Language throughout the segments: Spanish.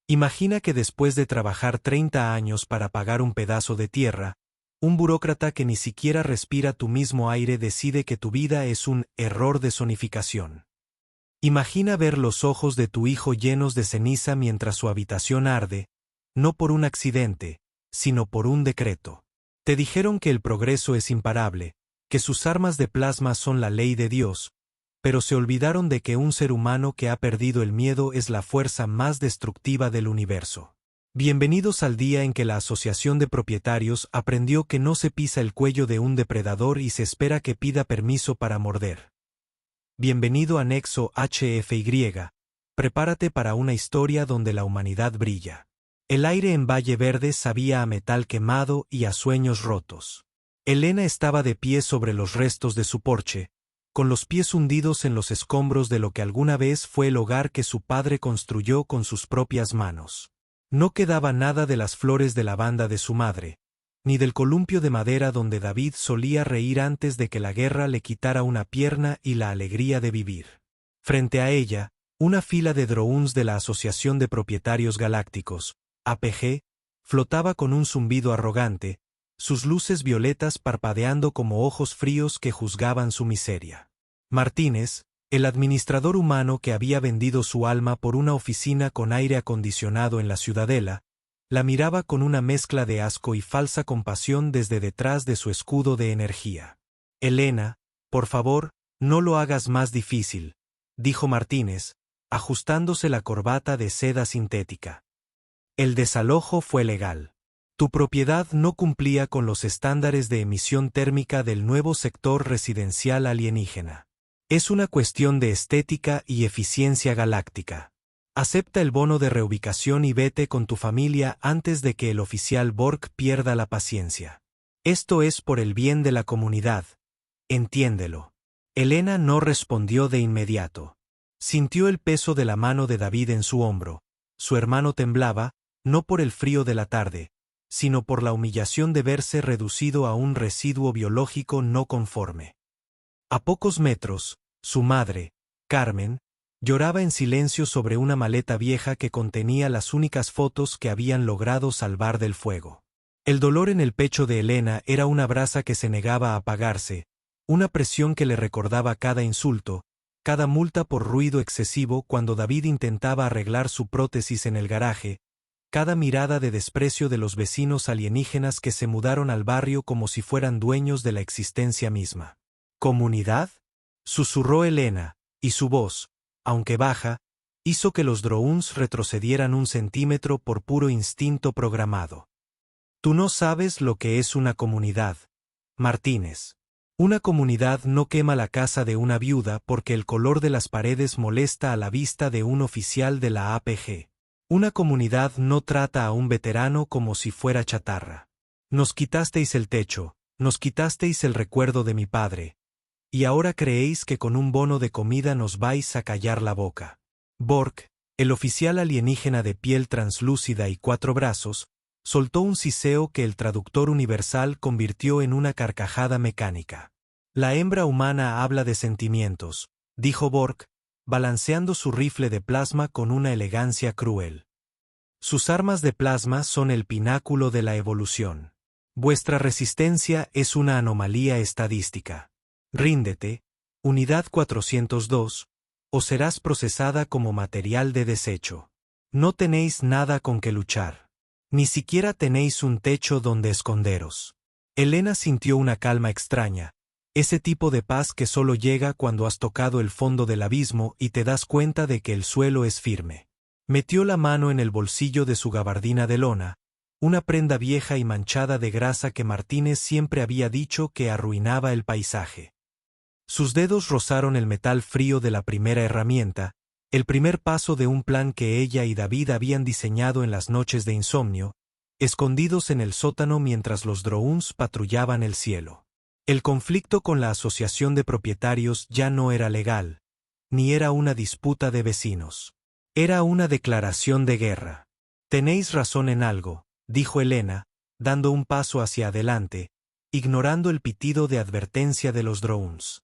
Imagina que después de trabajar 30 años para pagar un pedazo de tierra, un burócrata que ni siquiera respira tu mismo aire decide que tu vida es un error de zonificación. Imagina ver los ojos de tu hijo llenos de ceniza mientras su habitación arde, no por un accidente, sino por un decreto. Te dijeron que el progreso es imparable, que sus armas de plasma son la ley de Dios, pero se olvidaron de que un ser humano que ha perdido el miedo es la fuerza más destructiva del universo. Bienvenidos al día en que la Asociación de Propietarios aprendió que no se pisa el cuello de un depredador y se espera que pida permiso para morder. Bienvenido a Nexo HFY. Prepárate para una historia donde la humanidad brilla. El aire en Valle Verde sabía a metal quemado y a sueños rotos. Elena estaba de pie sobre los restos de su porche, con los pies hundidos en los escombros de lo que alguna vez fue el hogar que su padre construyó con sus propias manos. No quedaba nada de las flores de lavanda de su madre, ni del columpio de madera donde David solía reír antes de que la guerra le quitara una pierna y la alegría de vivir. Frente a ella, una fila de drones de la Asociación de Propietarios Galácticos, APG, flotaba con un zumbido arrogante, sus luces violetas parpadeando como ojos fríos que juzgaban su miseria. Martínez, el administrador humano que había vendido su alma por una oficina con aire acondicionado en la Ciudadela, la miraba con una mezcla de asco y falsa compasión desde detrás de su escudo de energía. Elena, por favor, no lo hagas más difícil, dijo Martínez, ajustándose la corbata de seda sintética. El desalojo fue legal. Tu propiedad no cumplía con los estándares de emisión térmica del nuevo sector residencial alienígena. Es una cuestión de estética y eficiencia galáctica. Acepta el bono de reubicación y vete con tu familia antes de que el oficial Borg pierda la paciencia. Esto es por el bien de la comunidad. Entiéndelo. Elena no respondió de inmediato. Sintió el peso de la mano de David en su hombro. Su hermano temblaba, no por el frío de la tarde, sino por la humillación de verse reducido a un residuo biológico no conforme. A pocos metros, su madre, Carmen, lloraba en silencio sobre una maleta vieja que contenía las únicas fotos que habían logrado salvar del fuego. El dolor en el pecho de Elena era una brasa que se negaba a apagarse, una presión que le recordaba cada insulto, cada multa por ruido excesivo cuando David intentaba arreglar su prótesis en el garaje, cada mirada de desprecio de los vecinos alienígenas que se mudaron al barrio como si fueran dueños de la existencia misma. ¿Comunidad?, susurró Elena, y su voz, aunque baja, hizo que los drones retrocedieran un centímetro por puro instinto programado. Tú no sabes lo que es una comunidad, Martínez. Una comunidad no quema la casa de una viuda porque el color de las paredes molesta a la vista de un oficial de la APG. Una comunidad no trata a un veterano como si fuera chatarra. Nos quitasteis el techo, nos quitasteis el recuerdo de mi padre. Y ahora creéis que con un bono de comida nos vais a callar la boca. Borg, el oficial alienígena de piel translúcida y 4 brazos, soltó un siseo que el traductor universal convirtió en una carcajada mecánica. La hembra humana habla de sentimientos, dijo Borg, balanceando su rifle de plasma con una elegancia cruel. Sus armas de plasma son el pináculo de la evolución. Vuestra resistencia es una anomalía estadística. Ríndete, Unidad 402, o serás procesada como material de desecho. No tenéis nada con que luchar. Ni siquiera tenéis un techo donde esconderos. Elena sintió una calma extraña, ese tipo de paz que solo llega cuando has tocado el fondo del abismo y te das cuenta de que el suelo es firme. Metió la mano en el bolsillo de su gabardina de lona, una prenda vieja y manchada de grasa que Martínez siempre había dicho que arruinaba el paisaje. Sus dedos rozaron el metal frío de la primera herramienta, el primer paso de un plan que ella y David habían diseñado en las noches de insomnio, escondidos en el sótano mientras los drones patrullaban el cielo. El conflicto con la Asociación de Propietarios ya no era legal, ni era una disputa de vecinos. Era una declaración de guerra. Tenéis razón en algo, dijo Elena, dando un paso hacia adelante, ignorando el pitido de advertencia de los drones.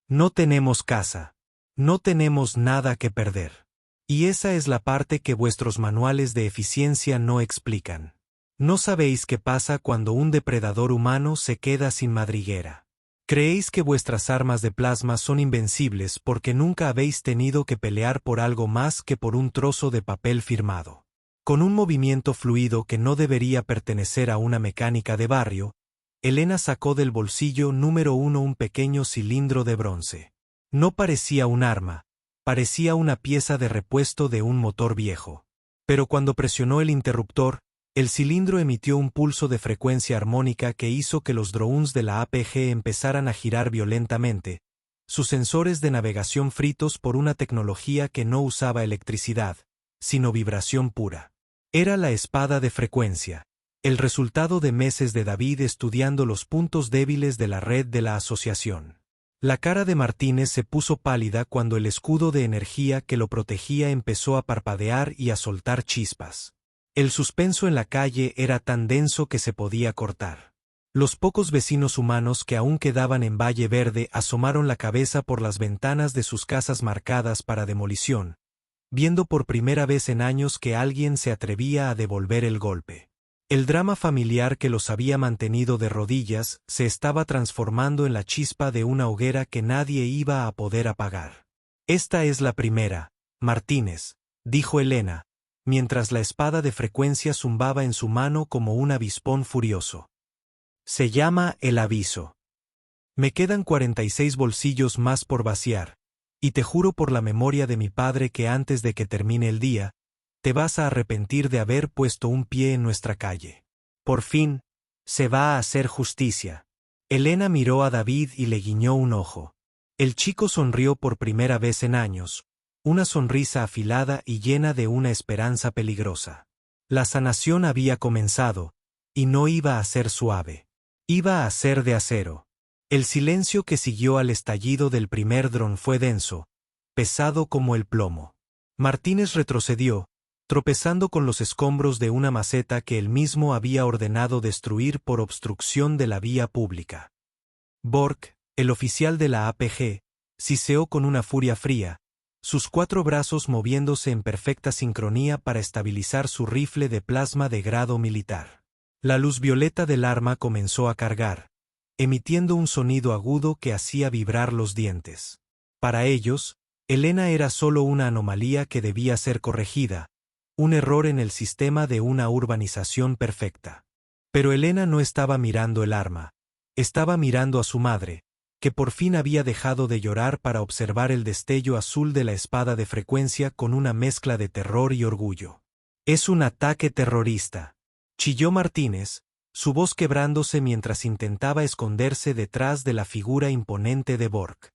No tenemos casa. No tenemos nada que perder. Y esa es la parte que vuestros manuales de eficiencia no explican. No sabéis qué pasa cuando un depredador humano se queda sin madriguera. Creéis que vuestras armas de plasma son invencibles porque nunca habéis tenido que pelear por algo más que por un trozo de papel firmado. Con un movimiento fluido que no debería pertenecer a una mecánica de barrio, Elena sacó del bolsillo número 1 un pequeño cilindro de bronce. No parecía un arma, parecía una pieza de repuesto de un motor viejo. Pero cuando presionó el interruptor, el cilindro emitió un pulso de frecuencia armónica que hizo que los drones de la APG empezaran a girar violentamente, sus sensores de navegación fritos por una tecnología que no usaba electricidad, sino vibración pura. Era la espada de frecuencia, el resultado de meses de David estudiando los puntos débiles de la red de la asociación. La cara de Martínez se puso pálida cuando el escudo de energía que lo protegía empezó a parpadear y a soltar chispas. El suspenso en la calle era tan denso que se podía cortar. Los pocos vecinos humanos que aún quedaban en Valle Verde asomaron la cabeza por las ventanas de sus casas marcadas para demolición, viendo por primera vez en años que alguien se atrevía a devolver el golpe. El drama familiar que los había mantenido de rodillas se estaba transformando en la chispa de una hoguera que nadie iba a poder apagar. Esta es la primera, Martínez, dijo Elena, mientras la espada de frecuencia zumbaba en su mano como un avispón furioso. Se llama el aviso. Me quedan 46 bolsillos más por vaciar, y te juro por la memoria de mi padre que antes de que termine el día, te vas a arrepentir de haber puesto un pie en nuestra calle. Por fin, se va a hacer justicia. Elena miró a David y le guiñó un ojo. El chico sonrió por primera vez en años, una sonrisa afilada y llena de una esperanza peligrosa. La sanación había comenzado, y no iba a ser suave. Iba a ser de acero. El silencio que siguió al estallido del primer dron fue denso, pesado como el plomo. Martínez retrocedió, tropezando con los escombros de una maceta que él mismo había ordenado destruir por obstrucción de la vía pública. Bork, el oficial de la APG, siseó con una furia fría, sus 4 brazos moviéndose en perfecta sincronía para estabilizar su rifle de plasma de grado militar. La luz violeta del arma comenzó a cargar, emitiendo un sonido agudo que hacía vibrar los dientes. Para ellos, Elena era solo una anomalía que debía ser corregida, un error en el sistema de una urbanización perfecta. Pero Elena no estaba mirando el arma, estaba mirando a su madre, que por fin había dejado de llorar para observar el destello azul de la espada de frecuencia con una mezcla de terror y orgullo. Es un ataque terrorista, chilló Martínez, su voz quebrándose mientras intentaba esconderse detrás de la figura imponente de Bork.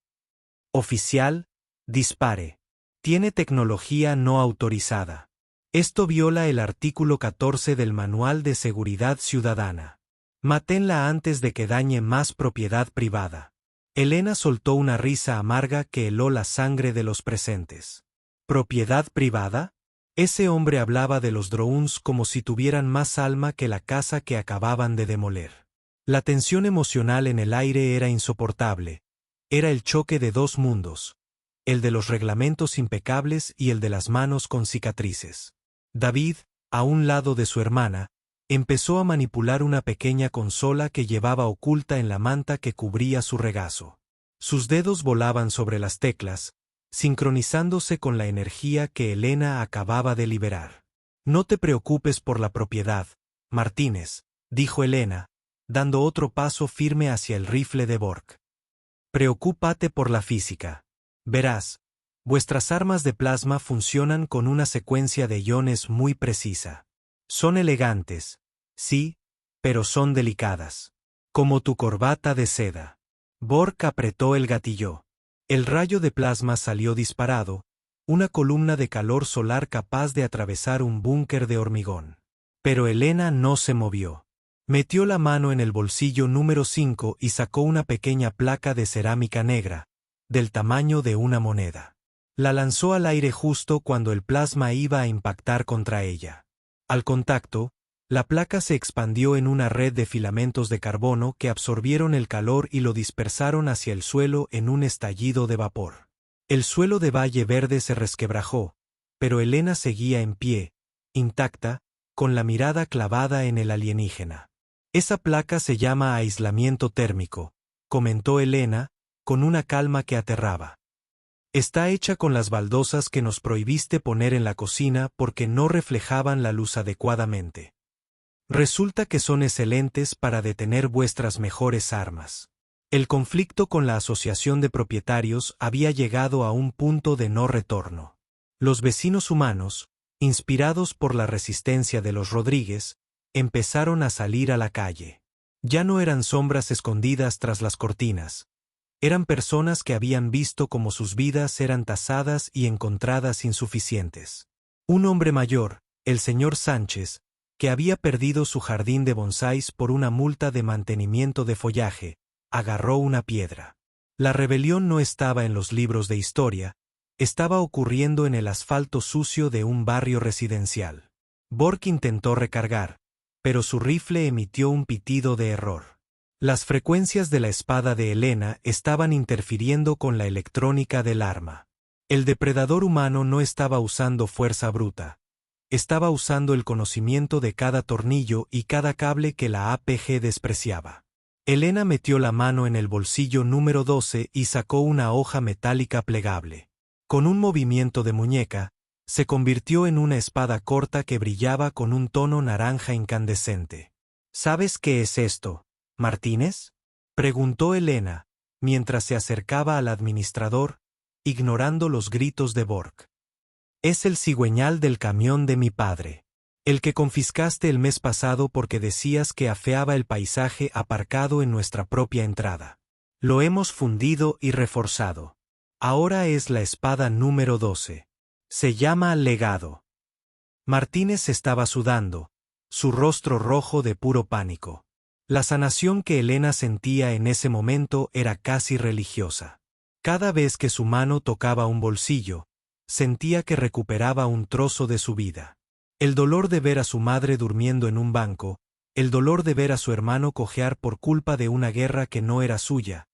Oficial, dispare. Tiene tecnología no autorizada. Esto viola el artículo 14 del Manual de Seguridad Ciudadana. Mátenla antes de que dañe más propiedad privada. Elena soltó una risa amarga que heló la sangre de los presentes. ¿Propiedad privada? Ese hombre hablaba de los drones como si tuvieran más alma que la casa que acababan de demoler. La tensión emocional en el aire era insoportable. Era el choque de 2 mundos, el de los reglamentos impecables y el de las manos con cicatrices. David, a un lado de su hermana, empezó a manipular una pequeña consola que llevaba oculta en la manta que cubría su regazo. Sus dedos volaban sobre las teclas, sincronizándose con la energía que Elena acababa de liberar. No te preocupes por la propiedad, Martínez, dijo Elena, dando otro paso firme hacia el rifle de Bork. Preocúpate por la física. Verás, vuestras armas de plasma funcionan con una secuencia de iones muy precisa. Son elegantes, sí, pero son delicadas. Como tu corbata de seda. Bork apretó el gatillo. El rayo de plasma salió disparado, una columna de calor solar capaz de atravesar un búnker de hormigón. Pero Elena no se movió. Metió la mano en el bolsillo número 5 y sacó una pequeña placa de cerámica negra, del tamaño de una moneda. La lanzó al aire justo cuando el plasma iba a impactar contra ella. Al contacto, la placa se expandió en una red de filamentos de carbono que absorbieron el calor y lo dispersaron hacia el suelo en un estallido de vapor. El suelo de Valle Verde se resquebrajó, pero Elena seguía en pie, intacta, con la mirada clavada en el alienígena. Esa placa se llama aislamiento térmico, comentó Elena, con una calma que aterraba. Está hecha con las baldosas que nos prohibiste poner en la cocina porque no reflejaban la luz adecuadamente. Resulta que son excelentes para detener vuestras mejores armas. El conflicto con la asociación de propietarios había llegado a un punto de no retorno. Los vecinos humanos, inspirados por la resistencia de los Rodríguez, empezaron a salir a la calle. Ya no eran sombras escondidas tras las cortinas. Eran personas que habían visto cómo sus vidas eran tasadas y encontradas insuficientes. Un hombre mayor, el señor Sánchez, que había perdido su jardín de bonsáis por una multa de mantenimiento de follaje, agarró una piedra. La rebelión no estaba en los libros de historia, estaba ocurriendo en el asfalto sucio de un barrio residencial. Bork intentó recargar, pero su rifle emitió un pitido de error. Las frecuencias de la espada de Elena estaban interfiriendo con la electrónica del arma. El depredador humano no estaba usando fuerza bruta. Estaba usando el conocimiento de cada tornillo y cada cable que la APG despreciaba. Elena metió la mano en el bolsillo número 12 y sacó una hoja metálica plegable. Con un movimiento de muñeca, se convirtió en una espada corta que brillaba con un tono naranja incandescente. ¿Sabes qué es esto, Martínez?, preguntó Elena, mientras se acercaba al administrador, ignorando los gritos de Bork. Es el cigüeñal del camión de mi padre. El que confiscaste el mes pasado porque decías que afeaba el paisaje aparcado en nuestra propia entrada. Lo hemos fundido y reforzado. Ahora es la espada número 12. Se llama Legado. Martínez estaba sudando, su rostro rojo de puro pánico. La sanación que Elena sentía en ese momento era casi religiosa. Cada vez que su mano tocaba un bolsillo, sentía que recuperaba un trozo de su vida. El dolor de ver a su madre durmiendo en un banco, el dolor de ver a su hermano cojear por culpa de una guerra que no era suya,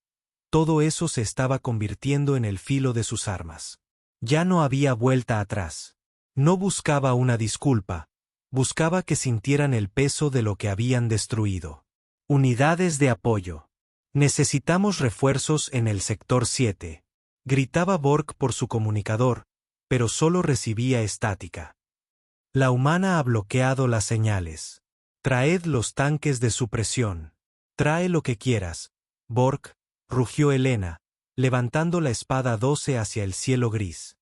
todo eso se estaba convirtiendo en el filo de sus armas. Ya no había vuelta atrás. No buscaba una disculpa, buscaba que sintieran el peso de lo que habían destruido. Unidades de apoyo. Necesitamos refuerzos en el sector 7. Gritaba Bork por su comunicador, pero solo recibía estática. La humana ha bloqueado las señales. Traed los tanques de supresión. Trae lo que quieras, Bork, rugió Elena, levantando la espada 12 hacia el cielo gris.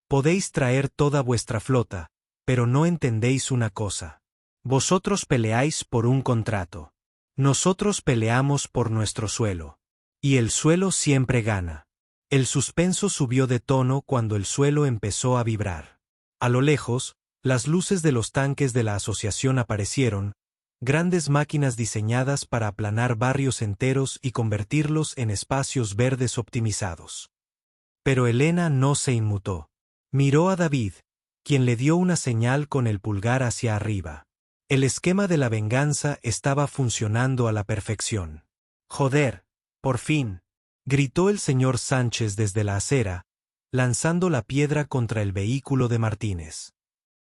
Podéis traer toda vuestra flota, pero no entendéis una cosa. Vosotros peleáis por un contrato. Nosotros peleamos por nuestro suelo. Y el suelo siempre gana. El suspenso subió de tono cuando el suelo empezó a vibrar. A lo lejos, las luces de los tanques de la asociación aparecieron, grandes máquinas diseñadas para aplanar barrios enteros y convertirlos en espacios verdes optimizados. Pero Elena no se inmutó. Miró a David, quien le dio una señal con el pulgar hacia arriba. El esquema de la venganza estaba funcionando a la perfección. «Joder, por fin», gritó el señor Sánchez desde la acera, lanzando la piedra contra el vehículo de Martínez.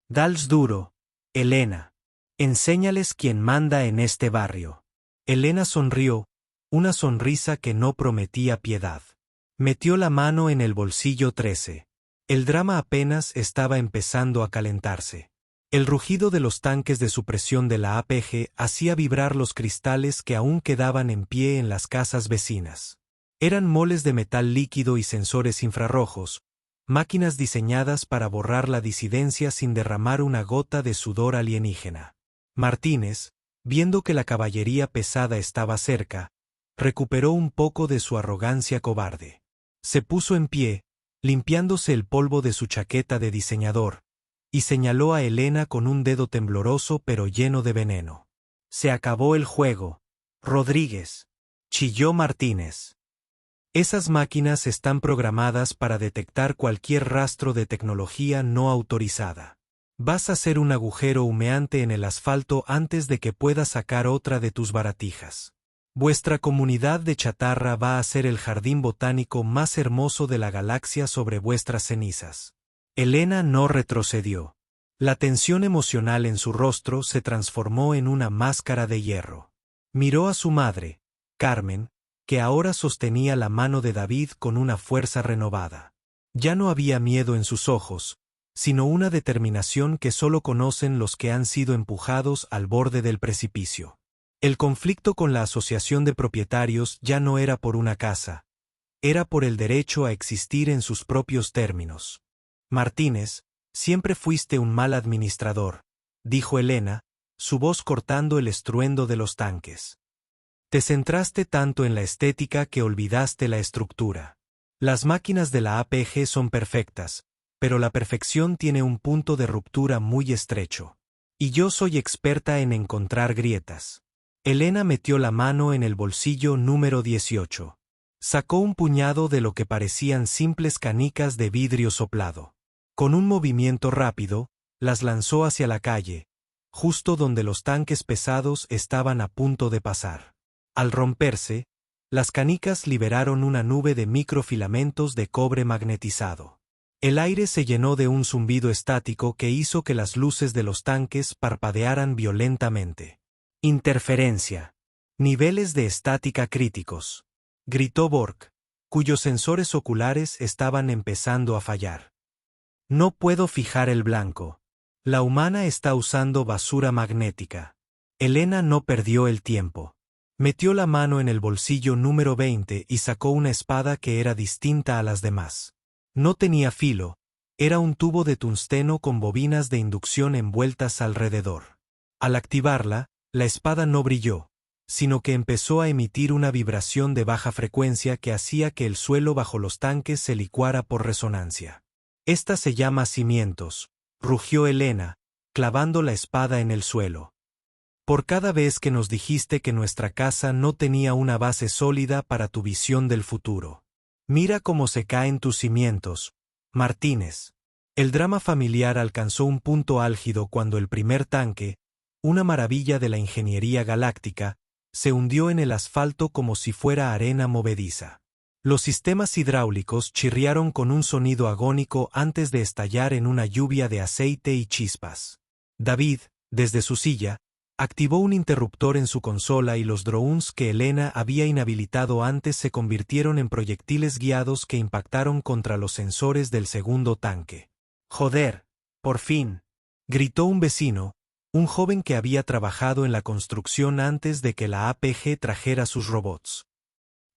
«Dals duro, Elena. Enséñales quién manda en este barrio». Elena sonrió, una sonrisa que no prometía piedad. Metió la mano en el bolsillo 13. El drama apenas estaba empezando a calentarse. El rugido de los tanques de supresión de la APG hacía vibrar los cristales que aún quedaban en pie en las casas vecinas. Eran moles de metal líquido y sensores infrarrojos, máquinas diseñadas para borrar la disidencia sin derramar una gota de sudor alienígena. Martínez, viendo que la caballería pesada estaba cerca, recuperó un poco de su arrogancia cobarde. Se puso en pie, limpiándose el polvo de su chaqueta de diseñador, y señaló a Elena con un dedo tembloroso pero lleno de veneno. «Se acabó el juego, Rodríguez», chilló Martínez. «Esas máquinas están programadas para detectar cualquier rastro de tecnología no autorizada. Vas a hacer un agujero humeante en el asfalto antes de que puedas sacar otra de tus baratijas. Vuestra comunidad de chatarra va a ser el jardín botánico más hermoso de la galaxia sobre vuestras cenizas. Elena no retrocedió. La tensión emocional en su rostro se transformó en una máscara de hierro. Miró a su madre, Carmen, que ahora sostenía la mano de David con una fuerza renovada. Ya no había miedo en sus ojos, sino una determinación que solo conocen los que han sido empujados al borde del precipicio. El conflicto con la asociación de propietarios ya no era por una casa, era por el derecho a existir en sus propios términos. Martínez, siempre fuiste un mal administrador, dijo Elena, su voz cortando el estruendo de los tanques. Te centraste tanto en la estética que olvidaste la estructura. Las máquinas de la APG son perfectas, pero la perfección tiene un punto de ruptura muy estrecho. Y yo soy experta en encontrar grietas. Elena metió la mano en el bolsillo número 18. Sacó un puñado de lo que parecían simples canicas de vidrio soplado. Con un movimiento rápido, las lanzó hacia la calle, justo donde los tanques pesados estaban a punto de pasar. Al romperse, las canicas liberaron una nube de microfilamentos de cobre magnetizado. El aire se llenó de un zumbido estático que hizo que las luces de los tanques parpadearan violentamente. Interferencia. Niveles de estática críticos. Gritó Bork, cuyos sensores oculares estaban empezando a fallar. No puedo fijar el blanco. La humana está usando basura magnética. Elena no perdió el tiempo. Metió la mano en el bolsillo número 20 y sacó una espada que era distinta a las demás. No tenía filo, era un tubo de tungsteno con bobinas de inducción envueltas alrededor. Al activarla, la espada no brilló, sino que empezó a emitir una vibración de baja frecuencia que hacía que el suelo bajo los tanques se licuara por resonancia. Esta se llama cimientos, rugió Elena, clavando la espada en el suelo. Por cada vez que nos dijiste que nuestra casa no tenía una base sólida para tu visión del futuro. Mira cómo se caen tus cimientos, Martínez. El drama familiar alcanzó un punto álgido cuando el primer tanque, una maravilla de la ingeniería galáctica, se hundió en el asfalto como si fuera arena movediza. Los sistemas hidráulicos chirriaron con un sonido agónico antes de estallar en una lluvia de aceite y chispas. David, desde su silla, activó un interruptor en su consola y los drones que Elena había inhabilitado antes se convirtieron en proyectiles guiados que impactaron contra los sensores del segundo tanque. «Joder, por fin», gritó un vecino, un joven que había trabajado en la construcción antes de que la APG trajera sus robots.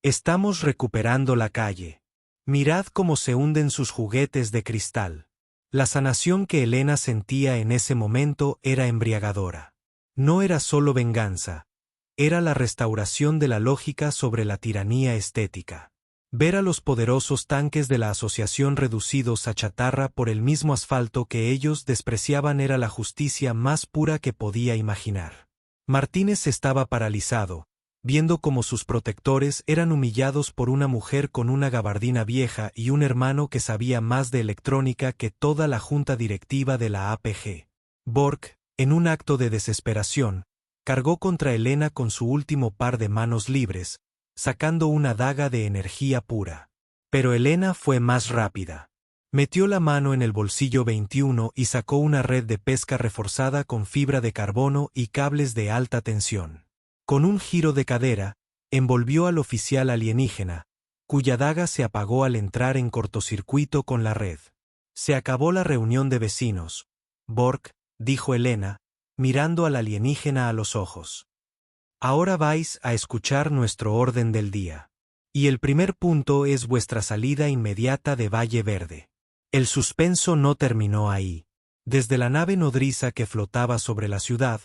«Estamos recuperando la calle. Mirad cómo se hunden sus juguetes de cristal». La sanación que Elena sentía en ese momento era embriagadora. No era solo venganza, era la restauración de la lógica sobre la tiranía estética. Ver a los poderosos tanques de la asociación reducidos a chatarra por el mismo asfalto que ellos despreciaban era la justicia más pura que podía imaginar. Martínez estaba paralizado, viendo cómo sus protectores eran humillados por una mujer con una gabardina vieja y un hermano que sabía más de electrónica que toda la junta directiva de la APG. Bork, en un acto de desesperación, cargó contra Elena con su último par de manos libres, sacando una daga de energía pura. Pero Elena fue más rápida. Metió la mano en el bolsillo 21 y sacó una red de pesca reforzada con fibra de carbono y cables de alta tensión. Con un giro de cadera, envolvió al oficial alienígena, cuya daga se apagó al entrar en cortocircuito con la red. Se acabó la reunión de vecinos. Bork, dijo Elena, mirando al alienígena a los ojos. Ahora vais a escuchar nuestro orden del día. Y el primer punto es vuestra salida inmediata de Valle Verde. El suspenso no terminó ahí. Desde la nave nodriza que flotaba sobre la ciudad,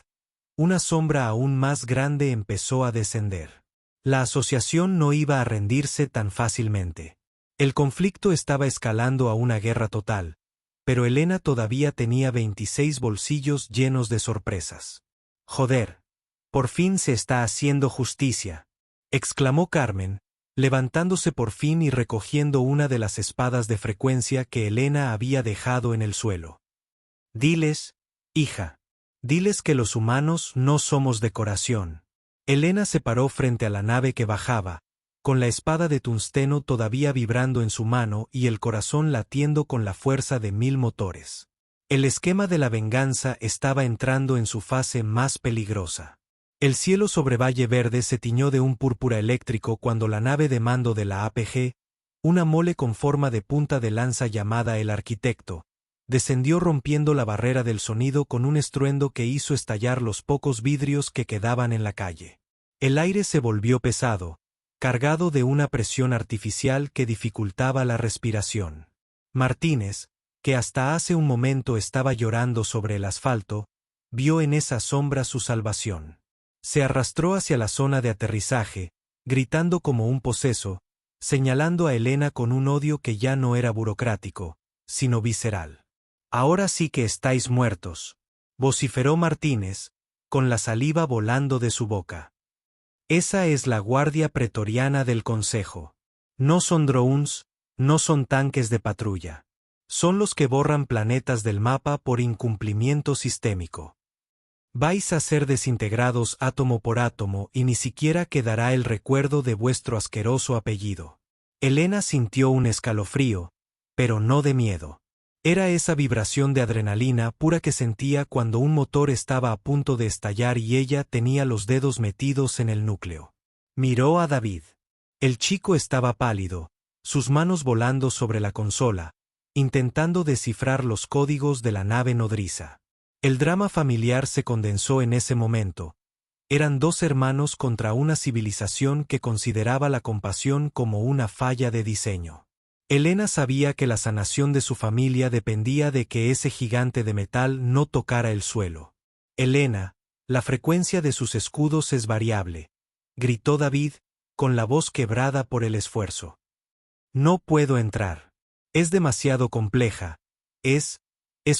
una sombra aún más grande empezó a descender. La asociación no iba a rendirse tan fácilmente. El conflicto estaba escalando a una guerra total, pero Elena todavía tenía 26 bolsillos llenos de sorpresas. «Joder, por fin se está haciendo justicia», exclamó Carmen, levantándose por fin y recogiendo una de las espadas de frecuencia que Elena había dejado en el suelo. «Diles, hija, diles que los humanos no somos decoración». Elena se paró frente a la nave que bajaba, con la espada de tungsteno todavía vibrando en su mano y el corazón latiendo con la fuerza de 1000 motores. El esquema de la venganza estaba entrando en su fase más peligrosa. El cielo sobre Valle Verde se tiñó de un púrpura eléctrico cuando la nave de mando de la APG, una mole con forma de punta de lanza llamada el Arquitecto, descendió rompiendo la barrera del sonido con un estruendo que hizo estallar los pocos vidrios que quedaban en la calle. El aire se volvió pesado, cargado de una presión artificial que dificultaba la respiración. Martínez, que hasta hace un momento estaba llorando sobre el asfalto, vio en esa sombra su salvación. Se arrastró hacia la zona de aterrizaje, gritando como un poseso, señalando a Elena con un odio que ya no era burocrático, sino visceral. «Ahora sí que estáis muertos», vociferó Martínez, con la saliva volando de su boca. «Esa es la guardia pretoriana del Consejo. No son drones, no son tanques de patrulla. Son los que borran planetas del mapa por incumplimiento sistémico. Vais a ser desintegrados átomo por átomo y ni siquiera quedará el recuerdo de vuestro asqueroso apellido». Elena sintió un escalofrío, pero no de miedo. Era esa vibración de adrenalina pura que sentía cuando un motor estaba a punto de estallar y ella tenía los dedos metidos en el núcleo. Miró a David. El chico estaba pálido, sus manos volando sobre la consola, intentando descifrar los códigos de la nave nodriza. El drama familiar se condensó en ese momento. Eran dos hermanos contra una civilización que consideraba la compasión como una falla de diseño. Elena sabía que la sanación de su familia dependía de que ese gigante de metal no tocara el suelo. «Elena, la frecuencia de sus escudos es variable», gritó David, con la voz quebrada por el esfuerzo. «No puedo entrar. Es demasiado compleja. Es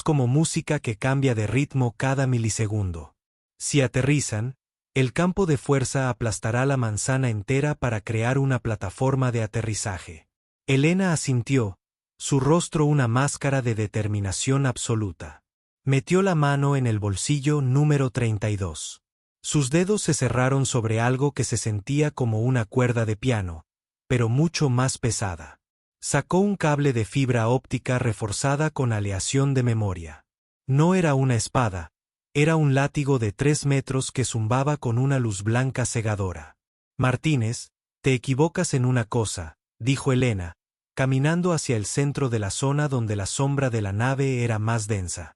como música que cambia de ritmo cada milisegundo. Si aterrizan, el campo de fuerza aplastará la manzana entera para crear una plataforma de aterrizaje». Elena asintió, su rostro una máscara de determinación absoluta. Metió la mano en el bolsillo número 32. Sus dedos se cerraron sobre algo que se sentía como una cuerda de piano, pero mucho más pesada. Sacó un cable de fibra óptica reforzada con aleación de memoria. No era una espada, era un látigo de 3 metros que zumbaba con una luz blanca cegadora. «Martínez, te equivocas en una cosa», dijo Elena, caminando hacia el centro de la zona donde la sombra de la nave era más densa.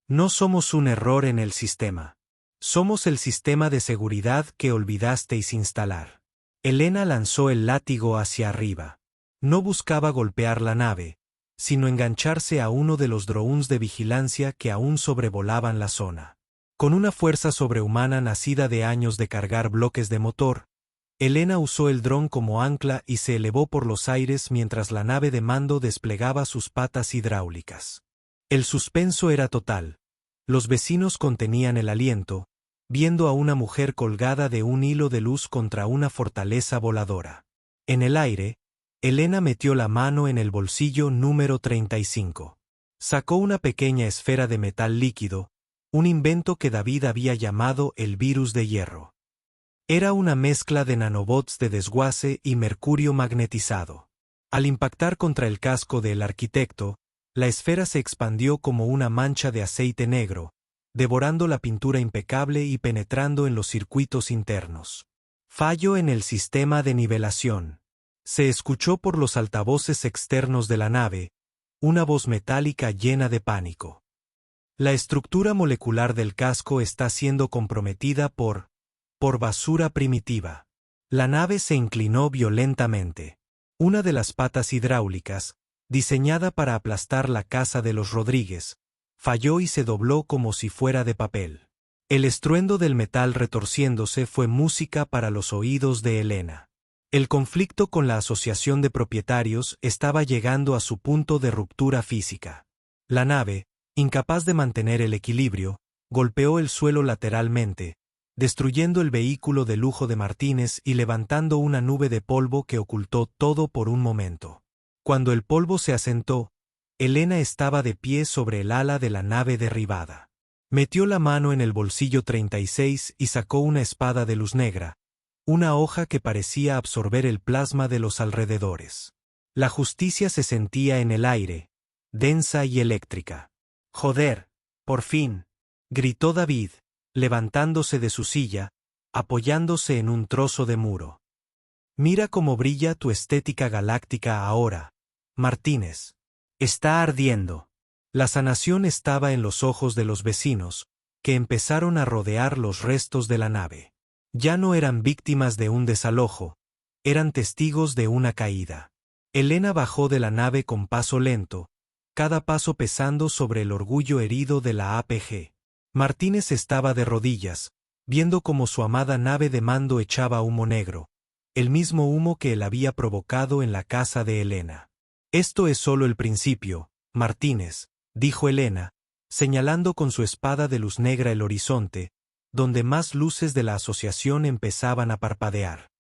«No somos un error en el sistema. Somos el sistema de seguridad que olvidasteis instalar». Elena lanzó el látigo hacia arriba. No buscaba golpear la nave, sino engancharse a uno de los drones de vigilancia que aún sobrevolaban la zona. Con una fuerza sobrehumana nacida de años de cargar bloques de motor, Elena usó el dron como ancla y se elevó por los aires mientras la nave de mando desplegaba sus patas hidráulicas. El suspenso era total. Los vecinos contenían el aliento, viendo a una mujer colgada de un hilo de luz contra una fortaleza voladora. En el aire, Elena metió la mano en el bolsillo número 35. Sacó una pequeña esfera de metal líquido, un invento que David había llamado el virus de hierro. Era una mezcla de nanobots de desguace y mercurio magnetizado. Al impactar contra el casco del Arquitecto, la esfera se expandió como una mancha de aceite negro, devorando la pintura impecable y penetrando en los circuitos internos. «Fallo en el sistema de nivelación», se escuchó por los altavoces externos de la nave, una voz metálica llena de pánico. «La estructura molecular del casco está siendo comprometida por basura primitiva». La nave se inclinó violentamente. Una de las patas hidráulicas, diseñada para aplastar la casa de los Rodríguez, falló y se dobló como si fuera de papel. El estruendo del metal retorciéndose fue música para los oídos de Elena. El conflicto con la asociación de propietarios estaba llegando a su punto de ruptura física. La nave, incapaz de mantener el equilibrio, golpeó el suelo lateralmente, destruyendo el vehículo de lujo de Martínez y levantando una nube de polvo que ocultó todo por un momento. Cuando el polvo se asentó, Elena estaba de pie sobre el ala de la nave derribada. Metió la mano en el bolsillo 36 y sacó una espada de luz negra, una hoja que parecía absorber el plasma de los alrededores. La justicia se sentía en el aire, densa y eléctrica. «Joder, por fin», gritó David, levantándose de su silla, apoyándose en un trozo de muro. «Mira cómo brilla tu estética galáctica ahora, Martínez. Está ardiendo». La sanación estaba en los ojos de los vecinos, que empezaron a rodear los restos de la nave. Ya no eran víctimas de un desalojo, eran testigos de una caída. Elena bajó de la nave con paso lento, cada paso pesando sobre el orgullo herido de la APG. Martínez estaba de rodillas, viendo cómo su amada nave de mando echaba humo negro, el mismo humo que él había provocado en la casa de Elena. «Esto es solo el principio, Martínez», dijo Elena, señalando con su espada de luz negra el horizonte, donde más luces de la asociación empezaban a parpadear.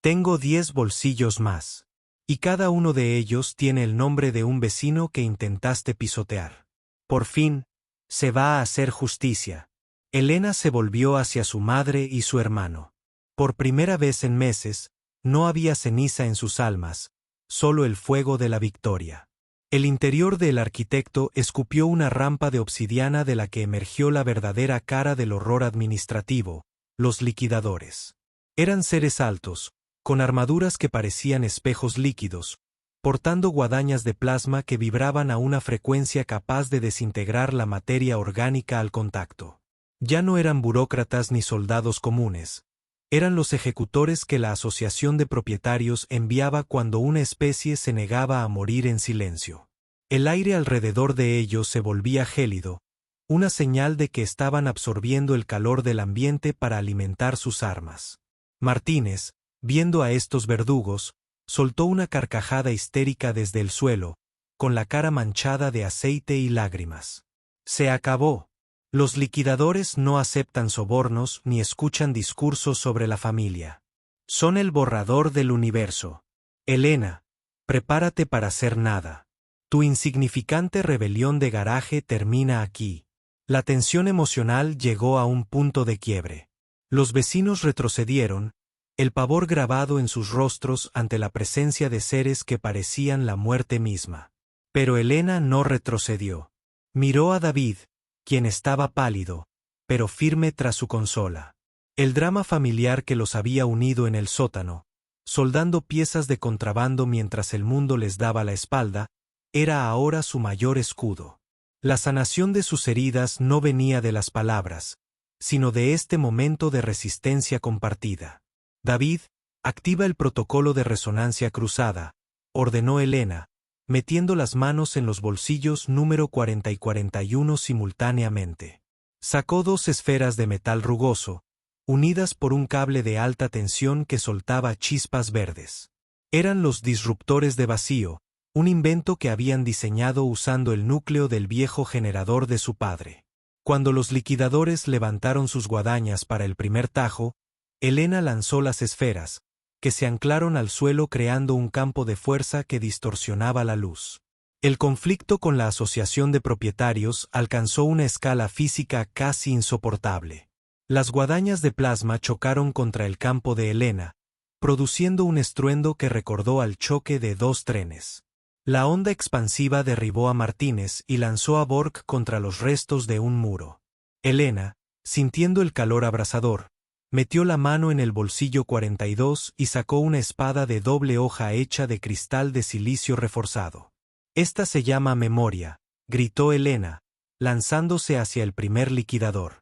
«Tengo 10 bolsillos más. Y cada uno de ellos tiene el nombre de un vecino que intentaste pisotear. Por fin, se va a hacer justicia». Elena se volvió hacia su madre y su hermano. Por primera vez en meses, no había ceniza en sus almas, solo el fuego de la victoria. El interior del arquitecto escupió una rampa de obsidiana de la que emergió la verdadera cara del horror administrativo, los liquidadores. Eran seres altos, con armaduras que parecían espejos líquidos, portando guadañas de plasma que vibraban a una frecuencia capaz de desintegrar la materia orgánica al contacto. Ya no eran burócratas ni soldados comunes. Eran los ejecutores que la asociación de propietarios enviaba cuando una especie se negaba a morir en silencio. El aire alrededor de ellos se volvía gélido, una señal de que estaban absorbiendo el calor del ambiente para alimentar sus armas. Martínez, viendo a estos verdugos, soltó una carcajada histérica desde el suelo, con la cara manchada de aceite y lágrimas. «Se acabó. Los liquidadores no aceptan sobornos ni escuchan discursos sobre la familia. Son el borrador del universo. Elena, prepárate para hacer nada. Tu insignificante rebelión de garaje termina aquí». La tensión emocional llegó a un punto de quiebre. Los vecinos retrocedieron, el pavor grabado en sus rostros ante la presencia de seres que parecían la muerte misma. Pero Elena no retrocedió. Miró a David, quien estaba pálido, pero firme tras su consola. El drama familiar que los había unido en el sótano, soldando piezas de contrabando mientras el mundo les daba la espalda, era ahora su mayor escudo. La sanación de sus heridas no venía de las palabras, sino de este momento de resistencia compartida. «David, activa el protocolo de resonancia cruzada», ordenó Elena, metiendo las manos en los bolsillos número 40 y 41 simultáneamente. Sacó 2 esferas de metal rugoso, unidas por un cable de alta tensión que soltaba chispas verdes. Eran los disruptores de vacío, un invento que habían diseñado usando el núcleo del viejo generador de su padre. Cuando los liquidadores levantaron sus guadañas para el primer tajo, Elena lanzó las esferas, que se anclaron al suelo creando un campo de fuerza que distorsionaba la luz. El conflicto con la asociación de propietarios alcanzó una escala física casi insoportable. Las guadañas de plasma chocaron contra el campo de Elena, produciendo un estruendo que recordó al choque de 2 trenes. La onda expansiva derribó a Martínez y lanzó a Borg contra los restos de un muro. Elena, sintiendo el calor abrasador, metió la mano en el bolsillo 42 y sacó una espada de doble hoja hecha de cristal de silicio reforzado. «Esta se llama memoria», gritó Elena, lanzándose hacia el primer liquidador.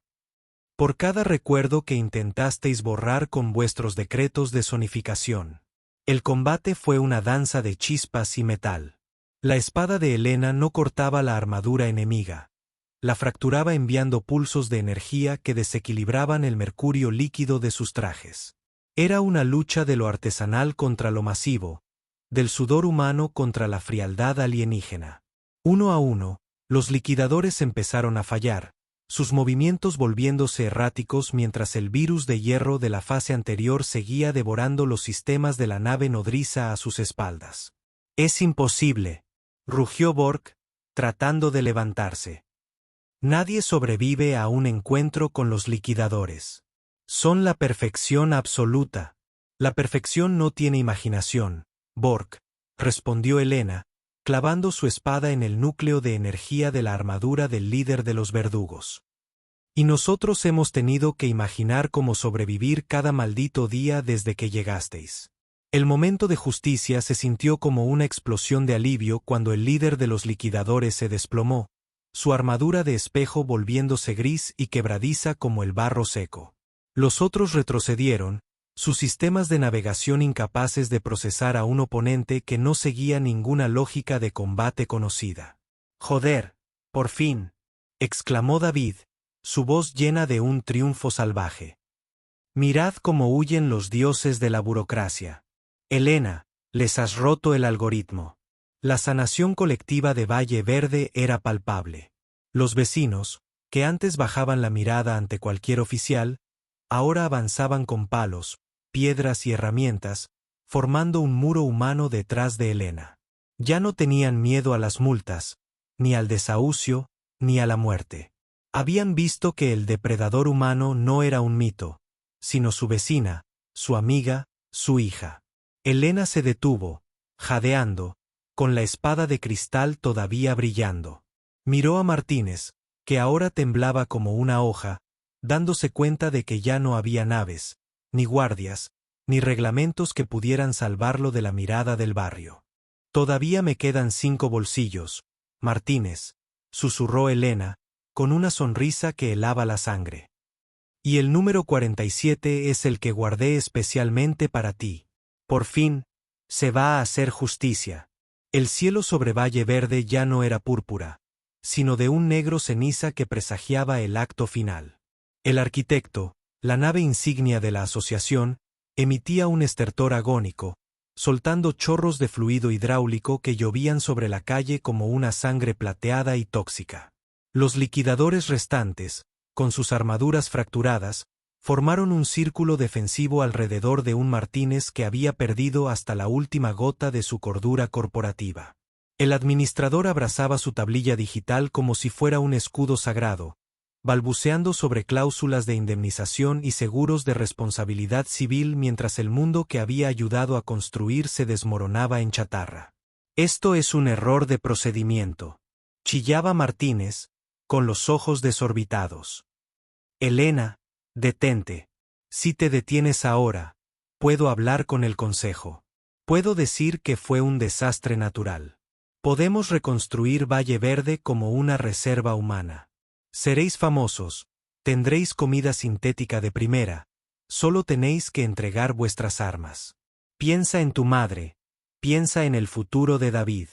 «Por cada recuerdo que intentasteis borrar con vuestros decretos de zonificación». El combate fue una danza de chispas y metal. La espada de Elena no cortaba la armadura enemiga. La fracturaba enviando pulsos de energía que desequilibraban el mercurio líquido de sus trajes. Era una lucha de lo artesanal contra lo masivo, del sudor humano contra la frialdad alienígena. Uno a uno, los liquidadores empezaron a fallar, sus movimientos volviéndose erráticos mientras el virus de hierro de la fase anterior seguía devorando los sistemas de la nave nodriza a sus espaldas. «Es imposible», rugió Borg, tratando de levantarse. «Nadie sobrevive a un encuentro con los liquidadores. Son la perfección absoluta. La perfección no tiene imaginación, Borg, respondió Helena, clavando su espada en el núcleo de energía de la armadura del líder de los verdugos. Y nosotros hemos tenido que imaginar cómo sobrevivir cada maldito día desde que llegasteis. El momento de justicia se sintió como una explosión de alivio cuando el líder de los liquidadores se desplomó, su armadura de espejo volviéndose gris y quebradiza como el barro seco. Los otros retrocedieron, sus sistemas de navegación incapaces de procesar a un oponente que no seguía ninguna lógica de combate conocida. «Joder, por fin», exclamó David, su voz llena de un triunfo salvaje. «Mirad cómo huyen los dioses de la burocracia. Helena, les has roto el algoritmo». La sanación colectiva de Valle Verde era palpable. Los vecinos, que antes bajaban la mirada ante cualquier oficial, ahora avanzaban con palos, piedras y herramientas, formando un muro humano detrás de Helena. Ya no tenían miedo a las multas, ni al desahucio, ni a la muerte. Habían visto que el depredador humano no era un mito, sino su vecina, su amiga, su hija. Helena se detuvo, jadeando, con la espada de cristal todavía brillando. Miró a Martínez, que ahora temblaba como una hoja, dándose cuenta de que ya no había naves, ni guardias, ni reglamentos que pudieran salvarlo de la mirada del barrio. «Todavía me quedan 5 bolsillos, Martínez», susurró Helena, con una sonrisa que helaba la sangre. «Y el número 47 es el que guardé especialmente para ti. Por fin, se va a hacer justicia». El cielo sobre Valle Verde ya no era púrpura, sino de un negro ceniza que presagiaba el acto final. El arquitecto, la nave insignia de la asociación, emitía un estertor agónico, soltando chorros de fluido hidráulico que llovían sobre la calle como una sangre plateada y tóxica. Los liquidadores restantes, con sus armaduras fracturadas, formaron un círculo defensivo alrededor de un Martínez que había perdido hasta la última gota de su cordura corporativa. El administrador abrazaba su tablilla digital como si fuera un escudo sagrado, balbuceando sobre cláusulas de indemnización y seguros de responsabilidad civil mientras el mundo que había ayudado a construir se desmoronaba en chatarra. «Esto es un error de procedimiento», chillaba Martínez, con los ojos desorbitados. «Helena, detente. Si te detienes ahora, puedo hablar con el consejo. Puedo decir que fue un desastre natural. Podemos reconstruir Valle Verde como una reserva humana. Seréis famosos, tendréis comida sintética de primera, solo tenéis que entregar vuestras armas. Piensa en tu madre, piensa en el futuro de David».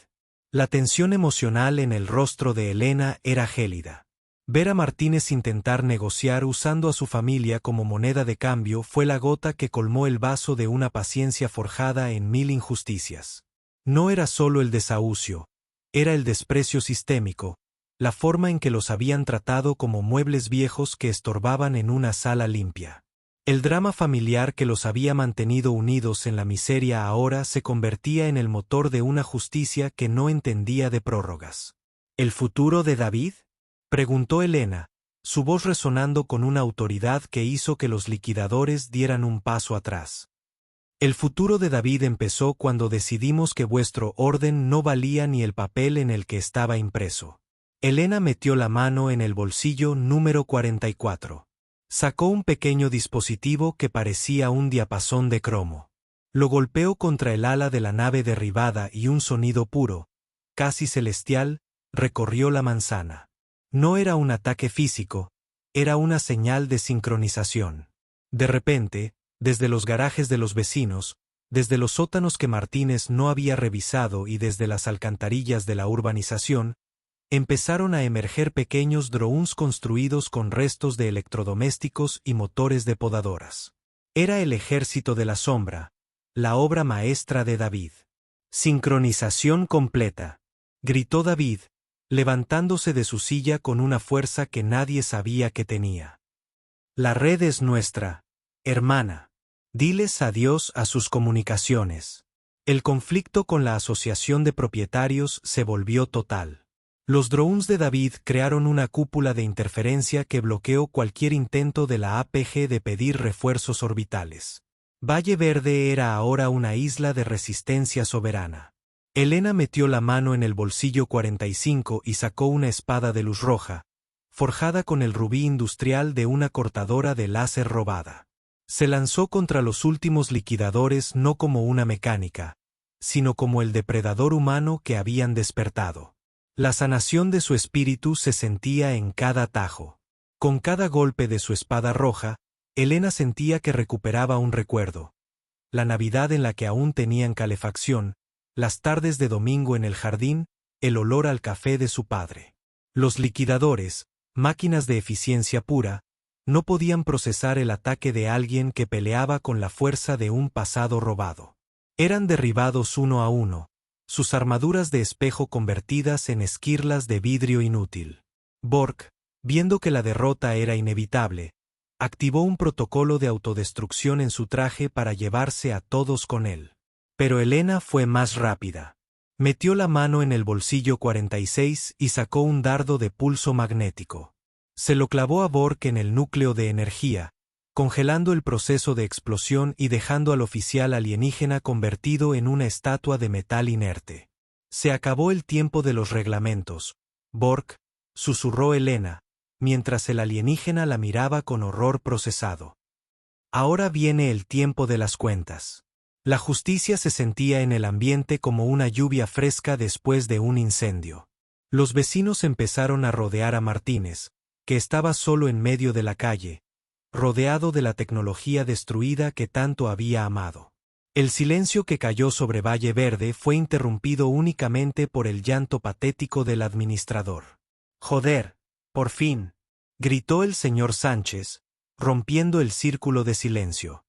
La tensión emocional en el rostro de Helena era gélida. Ver a Martínez intentar negociar usando a su familia como moneda de cambio fue la gota que colmó el vaso de una paciencia forjada en 1000 injusticias. No era solo el desahucio, era el desprecio sistémico, la forma en que los habían tratado como muebles viejos que estorbaban en una sala limpia. El drama familiar que los había mantenido unidos en la miseria ahora se convertía en el motor de una justicia que no entendía de prórrogas. ¿El futuro de David?, preguntó Helena, su voz resonando con una autoridad que hizo que los liquidadores dieran un paso atrás. «El futuro de David empezó cuando decidimos que vuestro orden no valía ni el papel en el que estaba impreso». Helena metió la mano en el bolsillo número 44. Sacó un pequeño dispositivo que parecía un diapasón de cromo. Lo golpeó contra el ala de la nave derribada y un sonido puro, casi celestial, recorrió la manzana. No era un ataque físico, era una señal de sincronización. De repente, desde los garajes de los vecinos, desde los sótanos que Martínez no había revisado y desde las alcantarillas de la urbanización, empezaron a emerger pequeños drones construidos con restos de electrodomésticos y motores de podadoras. Era el ejército de la sombra, la obra maestra de David. «Sincronización completa», gritó David, levantándose de su silla con una fuerza que nadie sabía que tenía. «La red es nuestra, hermana. Diles adiós a sus comunicaciones». El conflicto con la asociación de propietarios se volvió total. Los drones de David crearon una cúpula de interferencia que bloqueó cualquier intento de la APG de pedir refuerzos orbitales. Valle Verde era ahora una isla de resistencia soberana. Elena metió la mano en el bolsillo 45 y sacó una espada de luz roja, forjada con el rubí industrial de una cortadora de láser robada. Se lanzó contra los últimos liquidadores no como una mecánica, sino como el depredador humano que habían despertado. La sanación de su espíritu se sentía en cada tajo. Con cada golpe de su espada roja, Elena sentía que recuperaba un recuerdo. La Navidad en la que aún tenían calefacción, las tardes de domingo en el jardín, el olor al café de su padre. Los liquidadores, máquinas de eficiencia pura, no podían procesar el ataque de alguien que peleaba con la fuerza de un pasado robado. Eran derribados uno a uno, sus armaduras de espejo convertidas en esquirlas de vidrio inútil. Bork, viendo que la derrota era inevitable, activó un protocolo de autodestrucción en su traje para llevarse a todos con él. Pero Elena fue más rápida. Metió la mano en el bolsillo 46 y sacó un dardo de pulso magnético. Se lo clavó a Bork en el núcleo de energía, congelando el proceso de explosión y dejando al oficial alienígena convertido en una estatua de metal inerte. Se acabó el tiempo de los reglamentos, Bork, susurró Elena, mientras el alienígena la miraba con horror procesado. Ahora viene el tiempo de las cuentas. La justicia se sentía en el ambiente como una lluvia fresca después de un incendio. Los vecinos empezaron a rodear a Martínez, que estaba solo en medio de la calle, rodeado de la tecnología destruida que tanto había amado. El silencio que cayó sobre Valle Verde fue interrumpido únicamente por el llanto patético del administrador. «Joder, por fin», gritó el señor Sánchez, rompiendo el círculo de silencio.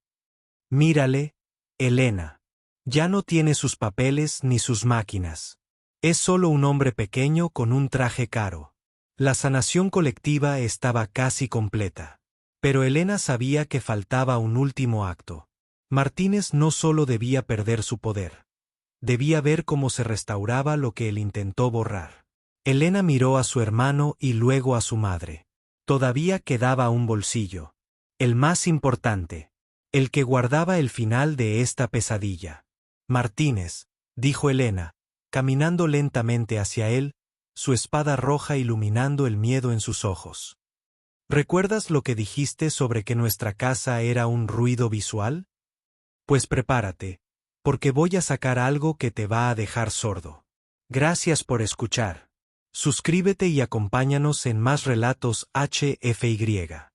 «Mírale, Elena. Ya no tiene sus papeles ni sus máquinas. Es solo un hombre pequeño con un traje caro». La sanación colectiva estaba casi completa. Pero Elena sabía que faltaba un último acto. Martínez no solo debía perder su poder. Debía ver cómo se restauraba lo que él intentó borrar. Elena miró a su hermano y luego a su madre. Todavía quedaba un bolsillo. El más importante. El que guardaba el final de esta pesadilla. Martínez, dijo Elena, caminando lentamente hacia él, su espada roja iluminando el miedo en sus ojos. ¿Recuerdas lo que dijiste sobre que nuestra casa era un ruido visual? Pues prepárate, porque voy a sacar algo que te va a dejar sordo. Gracias por escuchar. Suscríbete y acompáñanos en más relatos HFY.